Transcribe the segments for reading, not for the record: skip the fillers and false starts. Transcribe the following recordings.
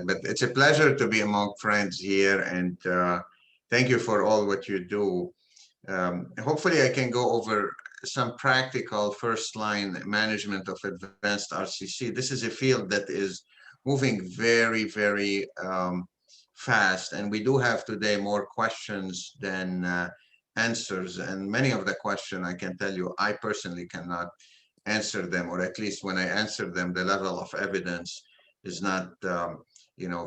said, but it's a pleasure to be among friends here, and thank you for all what you do. Hopefully I can go over some practical first-line management of advanced RCC. This is a field that is moving very, very fast, and we do have today more questions than answers, and many of the questions, I can tell you, I personally cannot answer them, or at least when I answer them, the level of evidence is not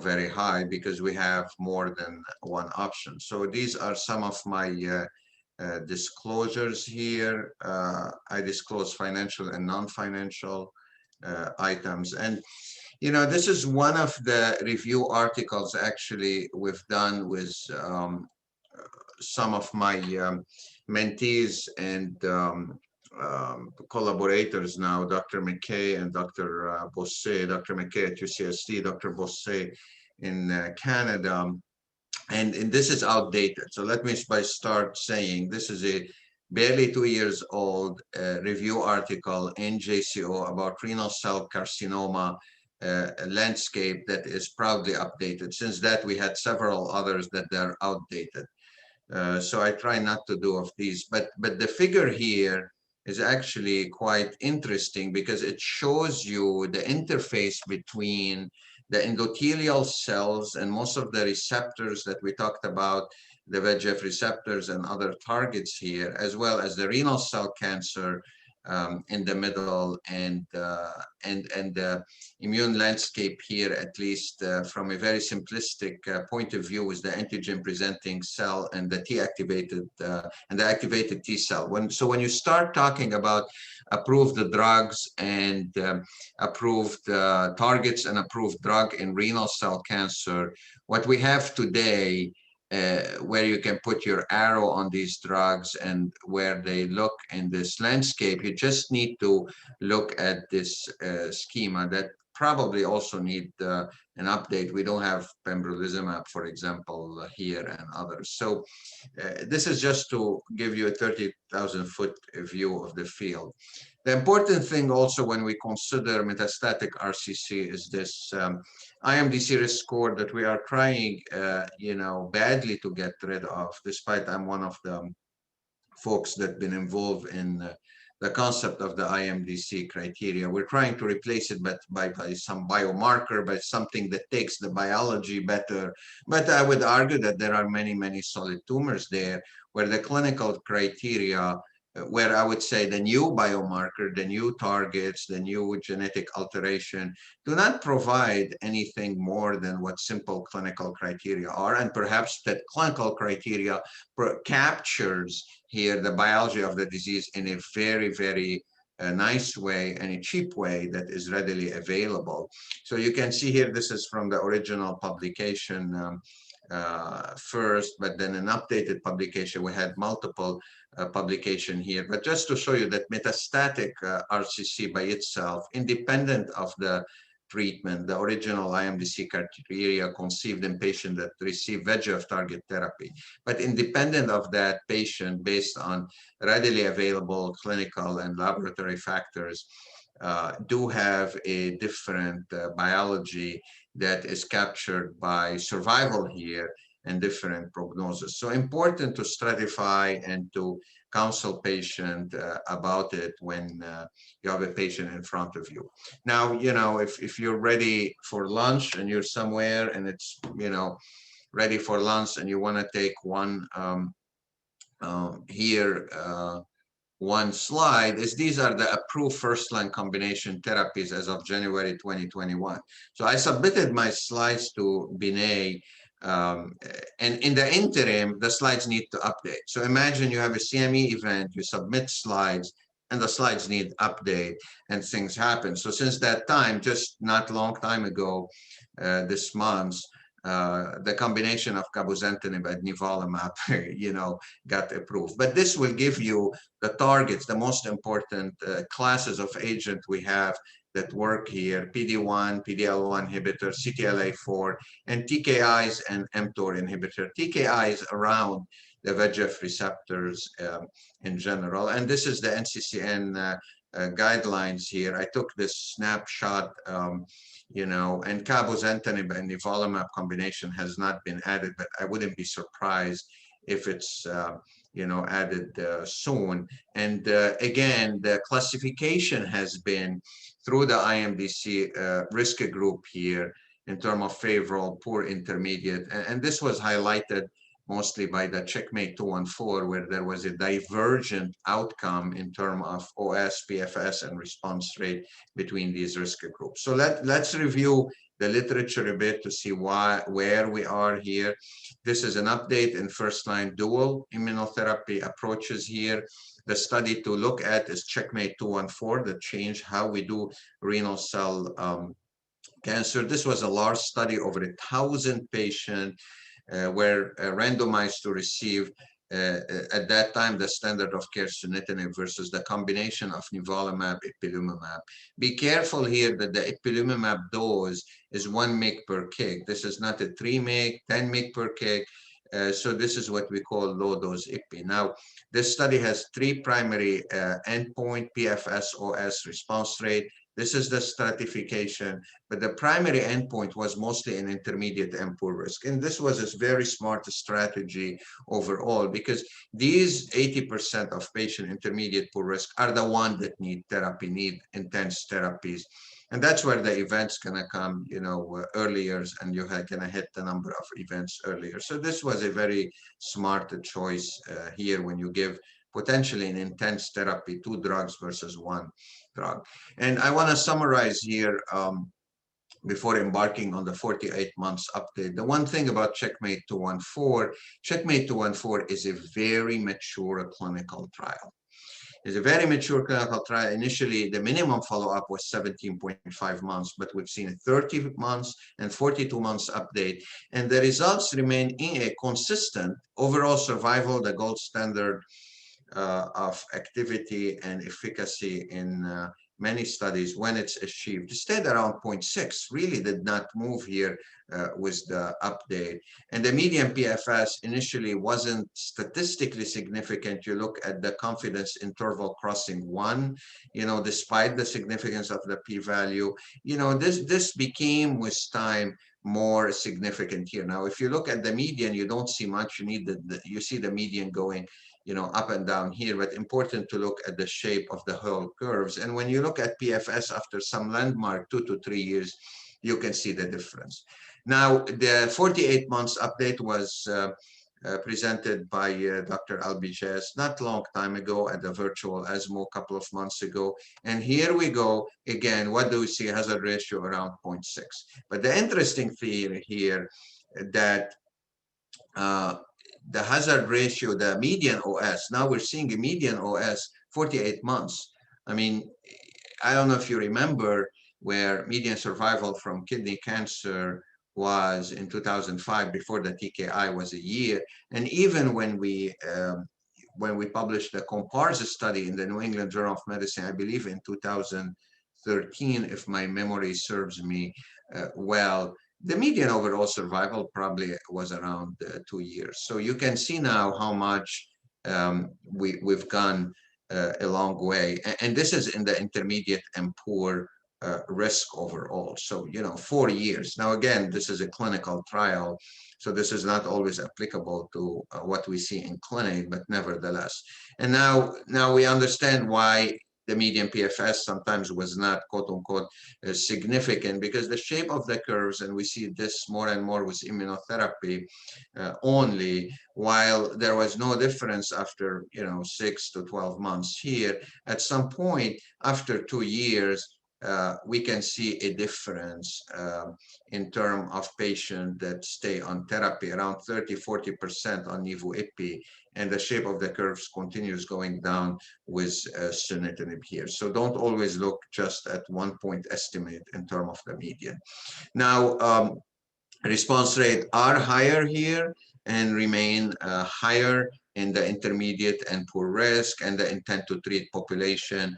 very high, because we have more than one option. So these are some of my disclosures here. I disclose financial and non-financial items, and this is one of the review articles actually we've done with some of my mentees and collaborators now, Dr. McKay and Dr. Bosse, Dr. McKay at UCSD, Dr. Bosse in Canada. And this is outdated. So let me start saying this is a barely 2 years old review article in JCO about renal cell carcinoma landscape that is proudly updated. Since that, we had several others that they're outdated. So I try not to do of these, but the figure here is actually quite interesting, because it shows you the interface between the endothelial cells and most of the receptors that we talked about, the VEGF receptors and other targets here, as well as the renal cell cancer in the middle, and the immune landscape here, at least from a very simplistic point of view, is the antigen presenting cell and the T activated and the activated T cell. So when you start talking about approved drugs and approved targets and approved drug in renal cell cancer, what we have today, where you can put your arrow on these drugs and where they look in this landscape, you just need to look at this schema that probably also need an update. We don't have pembrolizumab, for example, here and others. So this is just to give you a 30,000-foot view of the field. The important thing also when we consider metastatic RCC is this IMDC risk score that we are trying, badly to get rid of, despite I'm one of the folks that have been involved in the concept of the IMDC criteria. We're trying to replace it by some biomarker, by something that takes the biology better. But I would argue that there are many, many solid tumors there where the clinical criteria, where I would say the new biomarker, the new targets, the new genetic alteration do not provide anything more than what simple clinical criteria are. And perhaps that clinical criteria captures here the biology of the disease in a very, very nice way and a cheap way that is readily available. So you can see here, this is from the original publication first, but then an updated publication. We had multiple publication here, but just to show you that metastatic RCC by itself, independent of the treatment, the original IMDC criteria conceived in patients that receive VEGF target therapy. But independent of that patient, based on readily available clinical and laboratory factors, do have a different biology that is captured by survival here and different prognosis. So important to stratify and to counsel patient about it when you have a patient in front of you. Now, if you're ready for lunch and you're somewhere and it's, ready for lunch and you want to take one one slide, is these are the approved first-line combination therapies as of January 2021. So I submitted my slides to Binay, and in the interim, the slides need to update. So imagine you have a CME event, you submit slides, and the slides need update, and things happen. So since that time, just not long time ago, this month, the combination of cabozantinib and nivolumab, got approved. But this will give you the targets, the most important classes of agent we have that work here: PD-1, PD-L1 inhibitor, CTLA-4, and TKIs and mTOR inhibitor. TKIs around the VEGF receptors in general. And this is the NCCN guidelines here. I took this snapshot, and cabozantinib and nivolumab combination has not been added, but I wouldn't be surprised if it's added soon. And again, the classification has been through the IMDC risk group here in terms of favorable, poor, intermediate, and this was highlighted mostly by the Checkmate 214, where there was a divergent outcome in terms of OS, PFS, and response rate between these risk groups. So let's review the literature a bit to see where we are here. This is an update in first-line dual immunotherapy approaches here. The study to look at is Checkmate 214 that changed how we do renal cell cancer. This was a large study, over 1,000 patients were randomized to receive at that time the standard of care sunitinib versus the combination of nivolumab, ipilimumab. Be careful here that the ipilimumab dose is 1 mg per kg. This is not a 3 mg, 10 mg per kg. So this is what we call low dose IPI. Now, this study has 3 primary endpoint: PFS, OS, response rate. This is the stratification, but the primary endpoint was mostly an intermediate and poor risk. And this was a very smart strategy overall, because these 80% of patient intermediate poor risk are the ones that need therapy, need intense therapies. And that's where the events gonna come, earlier, and you're gonna hit the number of events earlier. So this was a very smart choice here when you give potentially an intense therapy, 2 drugs versus 1 drug. And I want to summarize here before embarking on the 48 months update. The one thing about Checkmate 214, Checkmate 214 is a very mature clinical trial. It's a very mature clinical trial. Initially, the minimum follow-up was 17.5 months, but we've seen 30 months and 42 months update. And the results remain consistent. Overall survival, the gold standard of activity and efficacy in many studies, when it's achieved, stayed around 0.6, really did not move here with the update. And the median PFS initially wasn't statistically significant. You look at the confidence interval crossing 1, despite the significance of the p-value, this became with time more significant here. Now, if you look at the median, you don't see much. You see the median going up and down here, but important to look at the shape of the whole curves. And when you look at PFS after some landmark 2 to 3 years, you can see the difference. Now, the 48 months update was presented by Dr. Albiges not long time ago at the virtual ESMO a couple of months ago. And here we go again. What do we see? Hazard ratio around 0.6. But the interesting thing here that the hazard ratio, the median OS, now we're seeing a median OS 48 months. I mean, I don't know if you remember where median survival from kidney cancer was in 2005, before the TKI, was a year. And even when we published the comparison study in the New England Journal of Medicine, I believe in 2013, if my memory serves me well, the median overall survival probably was around 2 years. So you can see now how much we've gone a long way. And this is in the intermediate and poor risk overall. So, 4 years. Now, again, this is a clinical trial, so this is not always applicable to what we see in clinic, but nevertheless. And now we understand why the median PFS sometimes was not, quote unquote, significant, because the shape of the curves, and we see this more and more with immunotherapy only, while there was no difference after 6 to 12 months here, at some point after 2 years, we can see a difference in terms of patients that stay on therapy, around 30–40% on nivo-ipi, and the shape of the curves continues going down with sunitinib here. So don't always look just at 1 point estimate in terms of the median. Now, response rate are higher here and remain higher in the intermediate and poor risk and the intent to treat population.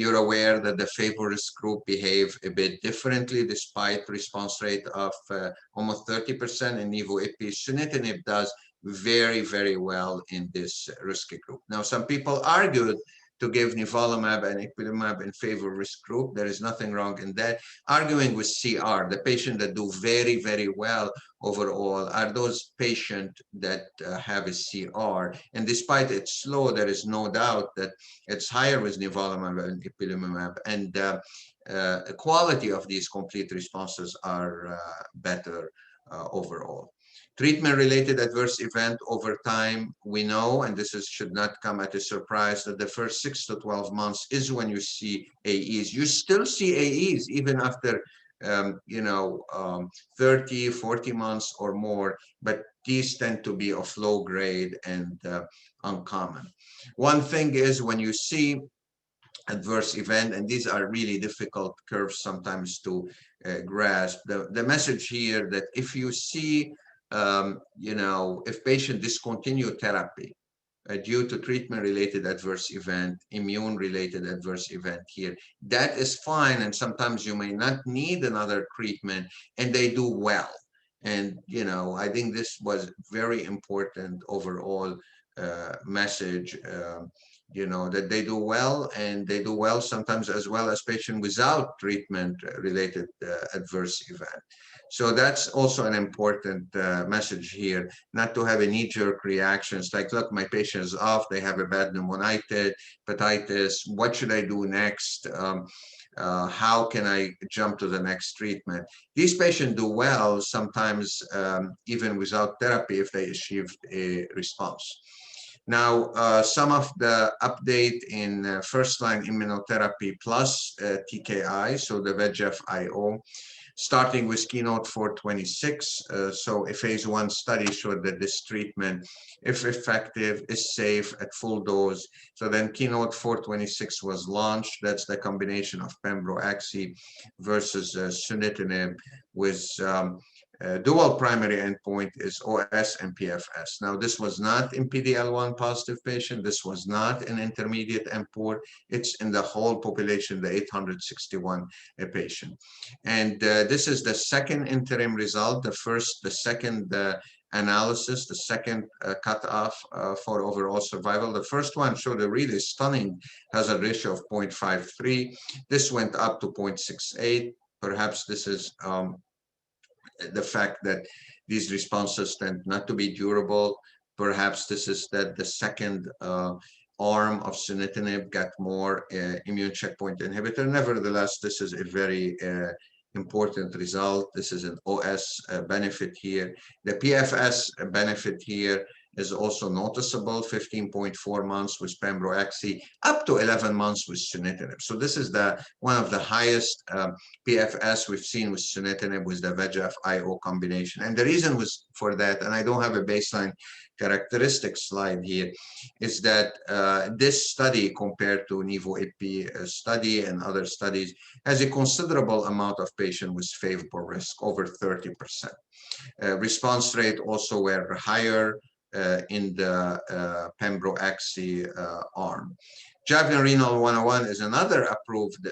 You're aware that the favor risk group behave a bit differently despite response rate of almost 30% in nivo-ipi. Sunitinib does very, very well in this risky group. Now, some people argued to give nivolumab and ipilimumab in favor of risk group. There is nothing wrong in that. Arguing with CR, the patient that do very, very well overall are those patients that have a CR. And despite it's slow, there is no doubt that it's higher with nivolumab and ipilimumab. And the quality of these complete responses are better overall. Treatment-related adverse event over time, we know, and this should not come at a surprise, that the first 6 to 12 months is when you see AEs. You still see AEs even after 30, 40 months or more, but these tend to be of low grade and uncommon. One thing is when you see adverse event, and these are really difficult curves sometimes to grasp, the message here that if you see if patient discontinue therapy due to treatment-related adverse event, immune-related adverse event here, that is fine, and sometimes you may not need another treatment, and they do well. And I think this was very important overall message, that they do well, and they do well sometimes as well as patient without treatment-related adverse event. So that's also an important message here, not to have a knee-jerk reactions like, look, my patient is off, they have a bad pneumonitis, hepatitis, what should I do next? How can I jump to the next treatment? These patients do well sometimes even without therapy if they achieved a response. Now, some of the update in first-line immunotherapy plus TKI, so the VEGF-IO, starting with Keynote 426. So a phase 1 study showed that this treatment, if effective, is safe at full dose. So then Keynote 426 was launched. That's the combination of pembro-axi versus sunitinib with dual primary endpoint is OS and PFS. Now, this was not in PD-L1 positive patient. This was not an intermediate and poor. It's in the whole population, the 861 patient. And this is the second interim result, the second analysis, the second cutoff for overall survival. The first one showed a really stunning hazard ratio of 0.53. This went up to 0.68. Perhaps this is the fact that these responses tend not to be durable. Perhaps this is that the second arm of sunitinib got more immune checkpoint inhibitor. Nevertheless, this is a very important result. This is an OS benefit here. The PFS benefit here is also noticeable, 15.4 months with pembro-axi, up to 11 months with sunitinib. So this is one of the highest PFS we've seen with sunitinib with the VEGF-IO combination. And the reason was for that, and I don't have a baseline characteristic slide here, is that this study compared to Nivo-Ipi study and other studies has a considerable amount of patients with favorable risk, over 30%. Response rate also were higher in the pembro-axi arm. Javelin Renal 101 is another approved,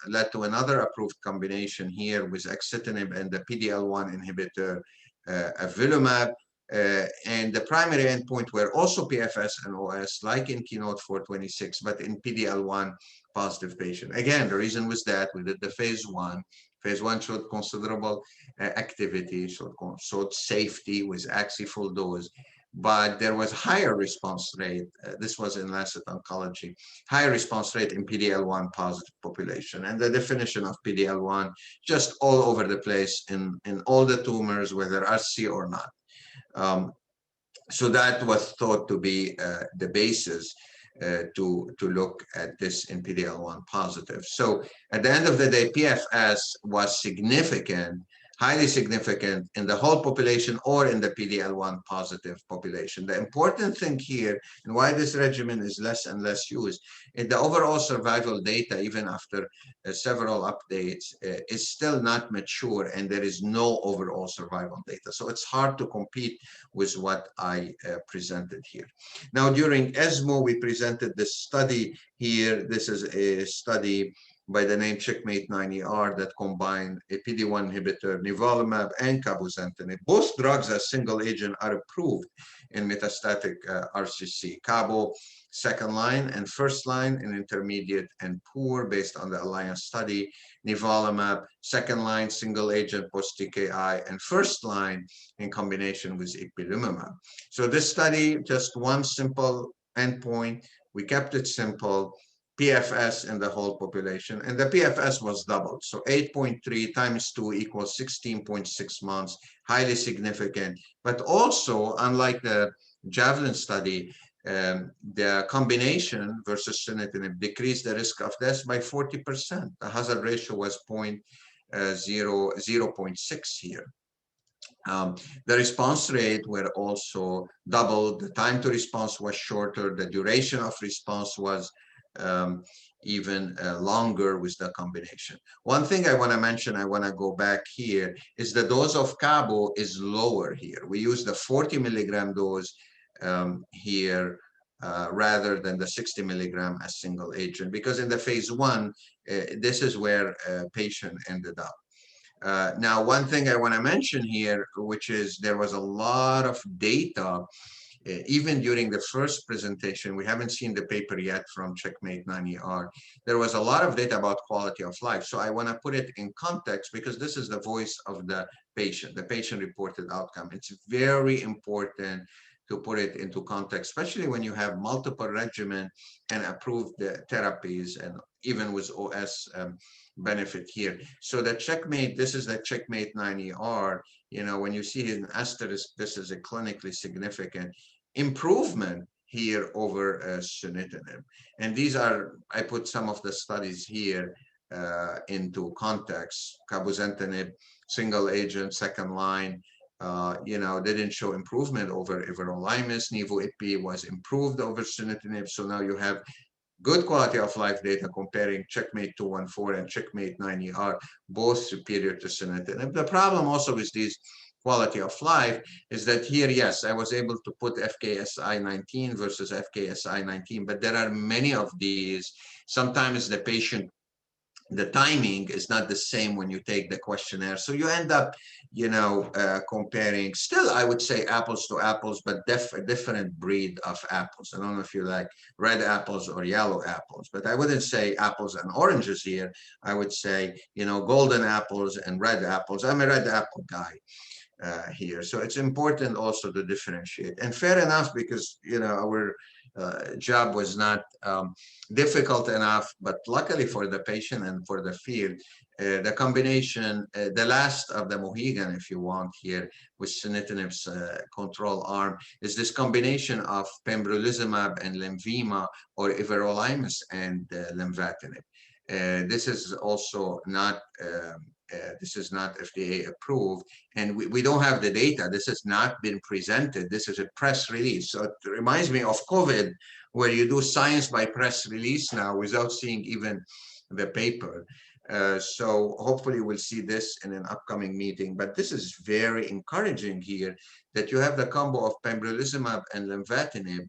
led to another approved combination here with axitinib and the PD-L1 inhibitor avelumab. And the primary endpoint were also PFS and OS, like in Keynote 426, but in PD-L1 positive patient. Again, the reason was that we did the phase 1. Phase 1 showed considerable activity, showed safety with axi full dose, but there was higher response rate. This was in Lancet Oncology, higher response rate in PD-L1 positive population. And the definition of PD-L1 just all over the place in all the tumors, whether RC or not. So that was thought to be the basis to look at this in PD-L1 positive. So at the end of the day, PFS was significant, highly significant in the whole population or in the PD-L1 positive population. The important thing here, and why this regimen is less and less used, in the overall survival data, even after several updates, is still not mature, and there is no overall survival data. So it's hard to compete with what I presented here. Now, during ESMO, we presented this study here. This is a study by the name Checkmate 9ER that combine a PD-1 inhibitor, nivolumab, and cabozantinib. Both drugs as single agent are approved in metastatic RCC. Cabo second line and first line in intermediate and poor based on the Alliance study. Nivolumab second line single agent post TKI and first line in combination with ipilimumab. So this study, just one simple endpoint. We kept it simple. PFS in the whole population, and the PFS was doubled. So 8.3 times 2 equals 16.6 months, highly significant. But also, unlike the Javelin study, the combination versus sunitinib decreased the risk of death by 40%. The hazard ratio was 0.6 here. The response rate were also doubled. The time to response was shorter. The duration of response was even longer with the combination. One thing I want to mention, I want to go back here, is the dose of Cabo is lower here. We use the 40 milligram dose here rather than the 60 milligram as single agent, because in the phase 1, this is where a patient ended up. Now, one thing I want to mention here, which is there was a lot of data even during the first presentation. We haven't seen the paper yet from Checkmate 9ER. There was a lot of data about quality of life. So I want to put it in context because this is the voice of the patient reported outcome. It's very important to put it into context, especially when you have multiple regimen and approved therapies, and even with OS benefit here. So the Checkmate, this is the Checkmate 9ER. You know, when you see an asterisk, this is a clinically significant improvement here over sunitinib. And these are, I put some of the studies here into context. Cabozantinib, single agent, second line, you know, they didn't show improvement over everolimus. Nivo-Ipi was improved over sunitinib. So now you have good quality of life data comparing Checkmate 214 and Checkmate 9ER, both superior to sunitinib. The problem also with these quality of life is that here, yes, I was able to put FKSI 19 versus FKSI 19, but there are many of these. Sometimes the patient, the timing is not the same when you take the questionnaire. So you end up, you know, comparing, still, I would say apples to apples, but a different breed of apples. I don't know if you like red apples or yellow apples, but I wouldn't say apples and oranges here. I would say, you know, golden apples and red apples. I'm a red apple guy. Here. So it's important also to differentiate. And fair enough, because, you know, our job was not difficult enough, but luckily for the patient and for the field, the combination, the last of the Mohegan, if you want here, with sunitinib's control arm, is this combination of pembrolizumab and Lenvima, or everolimus and lenvatinib. This is also not this is not FDA approved, and we don't have the data. This has not been presented. This is a press release. So it reminds me of COVID, where you do science by press release now without seeing even the paper. So hopefully we'll see this in an upcoming meeting. But this is very encouraging here, that you have the combo of pembrolizumab and lenvatinib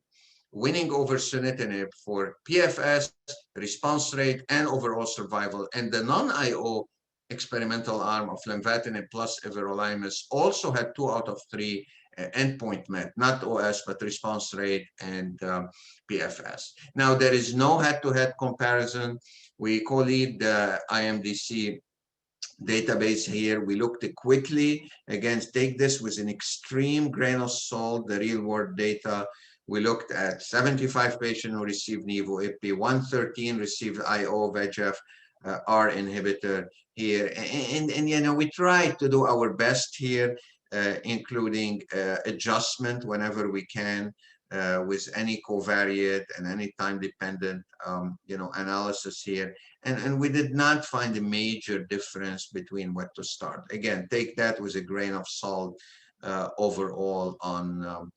winning over sunitinib for PFS, response rate, and overall survival. And the non-IO experimental arm of lenvatinib plus everolimus also had 2 out of 3 endpoint met, not OS, but response rate and PFS. Now, there is no head-to-head comparison. We co-lead the IMDC database here. We looked quickly. Again, take this with an extreme grain of salt, the real-world data. We looked at 75 patients who received Nivo-Ipi, 113 received IO VEGF R inhibitor here, and you know, we tried to do our best here, including adjustment whenever we can with any covariate and any time-dependent you know, analysis here, and we did not find a major difference between what to start. Again, take that with a grain of salt overall on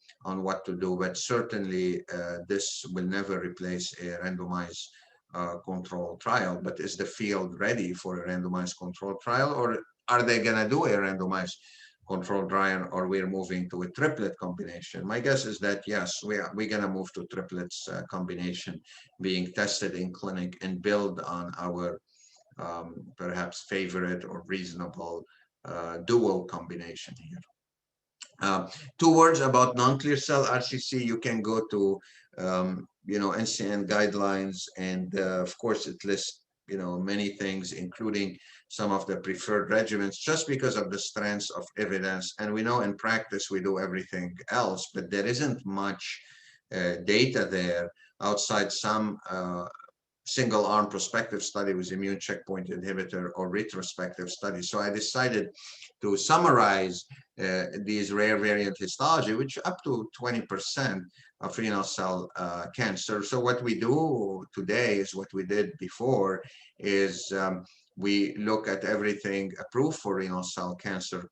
what to do, but certainly this will never replace a randomized control trial. But is the field ready for a randomized control trial, or are they going to do a randomized control trial, or we're moving to a triplet combination? My guess is that yes, we're going to move to triplets combination being tested in clinic and build on our perhaps favorite or reasonable dual combination here. Two words about non-clear cell RCC. You can go to NCN guidelines, and of course it lists many things, including some of the preferred regimens, just because of the strengths of evidence. And we know in practice we do everything else, but there isn't much data there outside some single arm prospective study with immune checkpoint inhibitor or retrospective study. So I decided to summarize these rare variant histology, which up to 20% of renal cell cancer. So what we do today is what we did before is we look at everything approved for renal cell cancer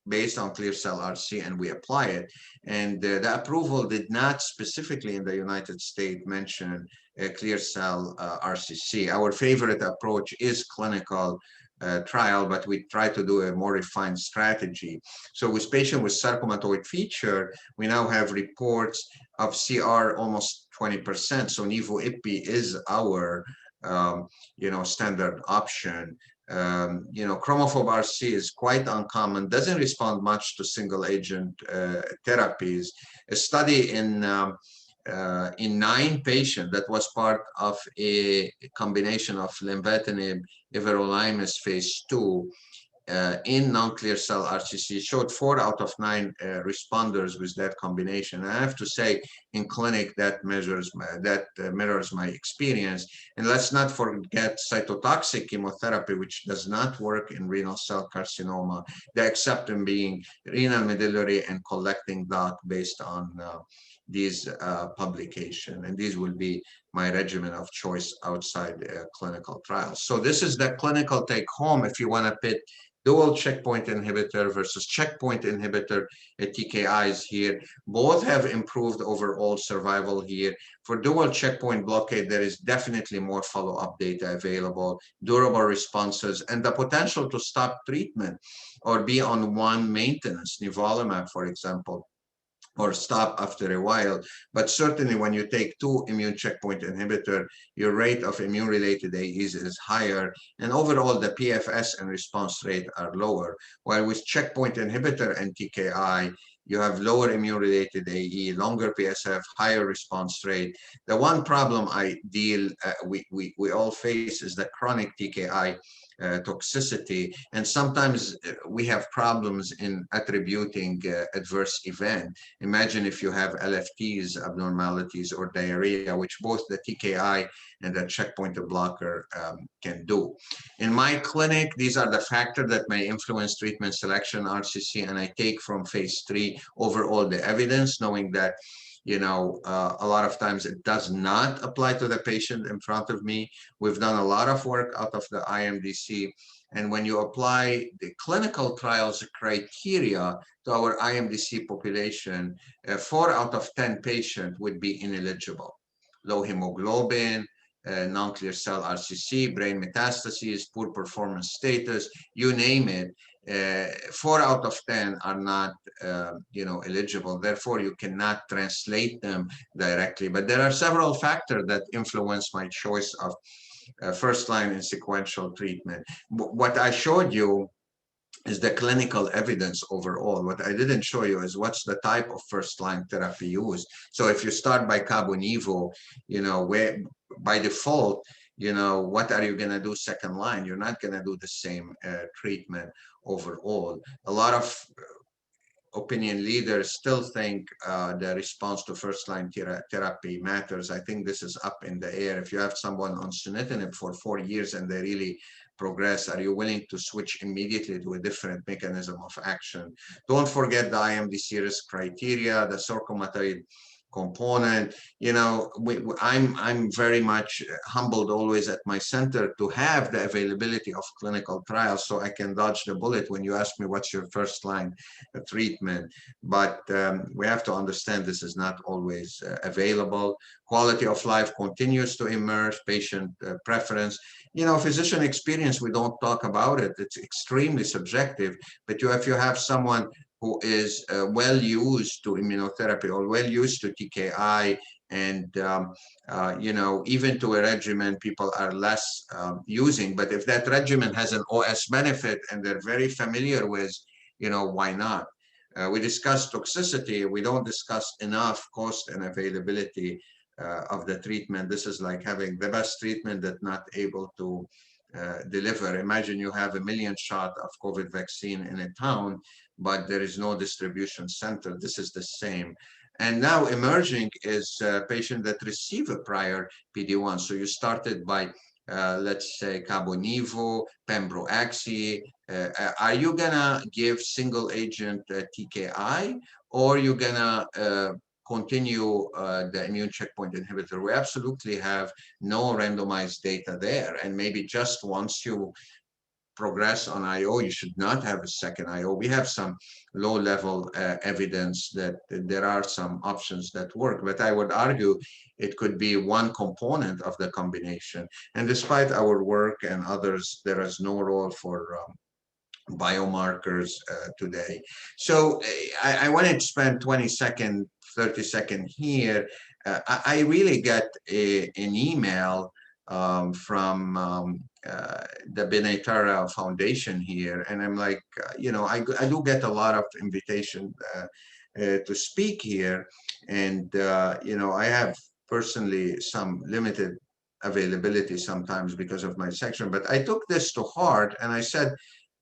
based on clear cell RC, and we apply it. And the approval did not specifically in the United States mention clear cell RCC. Our favorite approach is clinical trial, but we try to do a more refined strategy. So with patients with sarcomatoid feature, we now have reports of CR almost 20%. So nivo-ipi is our standard option. Chromophobe RC is quite uncommon, doesn't respond much to single agent therapies. A study in 9 patients that was part of a combination of lenvatinib, everolimus phase 2 in non-clear cell RCC showed 4 out of 9 responders with that combination. And I have to say, in clinic, that mirrors my experience. And let's not forget cytotoxic chemotherapy, which does not work in renal cell carcinoma, the exception being renal medullary and collecting duct based on these publication. And these will be my regimen of choice outside clinical trials. So this is the clinical take home if you want to pit dual checkpoint inhibitor versus checkpoint inhibitor TKIs here. Both have improved overall survival here. For dual checkpoint blockade, there is definitely more follow-up data available, durable responses, and the potential to stop treatment or be on one maintenance, nivolumab, for example, or stop after a while. But certainly when you take 2 immune checkpoint inhibitor, your rate of immune-related AEs is higher, and overall the PFS and response rate are lower. While with checkpoint inhibitor and TKI, you have lower immune-related AE, longer PSF, higher response rate. The one problem we all face is the chronic TKI toxicity, and sometimes we have problems in attributing adverse event. Imagine if you have LFTs, abnormalities, or diarrhea, which both the TKI and the checkpoint blocker can do. In my clinic, these are the factors that may influence treatment selection, RCC, and I take from phase 3 overall the evidence, knowing that a lot of times it does not apply to the patient in front of me. We've done a lot of work out of the IMDC. And when you apply the clinical trials criteria to our IMDC population, 4 out of 10 patients would be ineligible. Low hemoglobin, non-clear cell RCC, brain metastases, poor performance status, you name it. 4 out of 10 are not, eligible. Therefore, you cannot translate them directly. But there are several factors that influence my choice of first-line and sequential treatment. What I showed you is the clinical evidence overall. What I didn't show you is what's the type of first-line therapy used. So if you start by Cabo-Nivo, where by default, what are you going to do second line? You're not going to do the same treatment overall. A lot of opinion leaders still think the response to first-line therapy matters. I think this is up in the air. If you have someone on sunitinib for 4 years and they really progress, are you willing to switch immediately to a different mechanism of action? Don't forget the IMDC risk criteria, the sarcomatoid component. I'm very much humbled always at my center to have the availability of clinical trials so I can dodge the bullet when you ask me what's your first line treatment. But we have to understand this is not always available. Quality of life continues to emerge, patient preference. Physician experience, we don't talk about it. It's extremely subjective. But if you have someone who is well used to immunotherapy or well used to TKI, And even to a regimen people are less using, but if that regimen has an OS benefit and they're very familiar with, why not? We discuss toxicity. We don't discuss enough cost and availability of the treatment. This is like having the best treatment that not able to deliver. Imagine you have 1 million shot of COVID vaccine in a town, but there is no distribution center. This is the same. And now emerging is patient that receive a prior PD-1. So you started by, let's say, Cabo-Nivo, Pembro-Axi. Are you gonna give single agent TKI, or you gonna continue the immune checkpoint inhibitor? We absolutely have no randomized data there. And maybe just once you progress on IO, you should not have a second IO. We have some low-level evidence that there are some options that work, but I would argue it could be one component of the combination. And despite our work and others, there is no role for biomarkers today. So I wanted to spend 20-second, 30-second here. I really get an email from the Binaytara Foundation here, and I'm like, I do get a lot of invitation to speak here, and I have personally some limited availability sometimes because of my section, but I took this to heart and I said,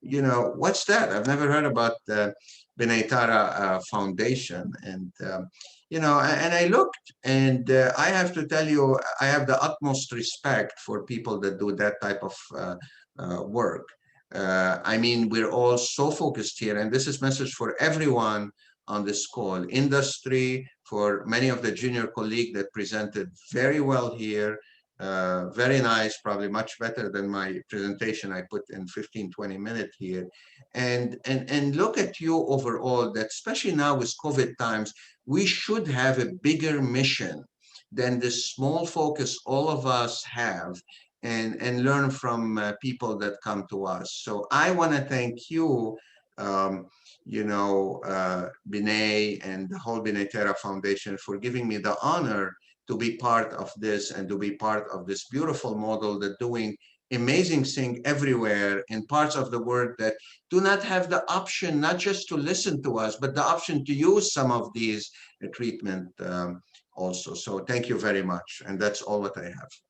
what's that? I've never heard about the Binaytara Foundation. And, and I looked, and I have to tell you, I have the utmost respect for people that do that type of work. I mean, we're all so focused here, and this is message for everyone on this call, industry, for many of the junior colleagues that presented very well here. Very nice, probably much better than my presentation I put in 15-20 minutes here. And look at you overall, that especially now with COVID times, we should have a bigger mission than the small focus all of us have, and learn from people that come to us. So I want to thank you, Binay and the whole Binaytara Foundation for giving me the honor to be part of this and to be part of this beautiful model that doing amazing thing everywhere in parts of the world that do not have the option, not just to listen to us, but the option to use some of these treatment also. So thank you very much. And that's all that I have.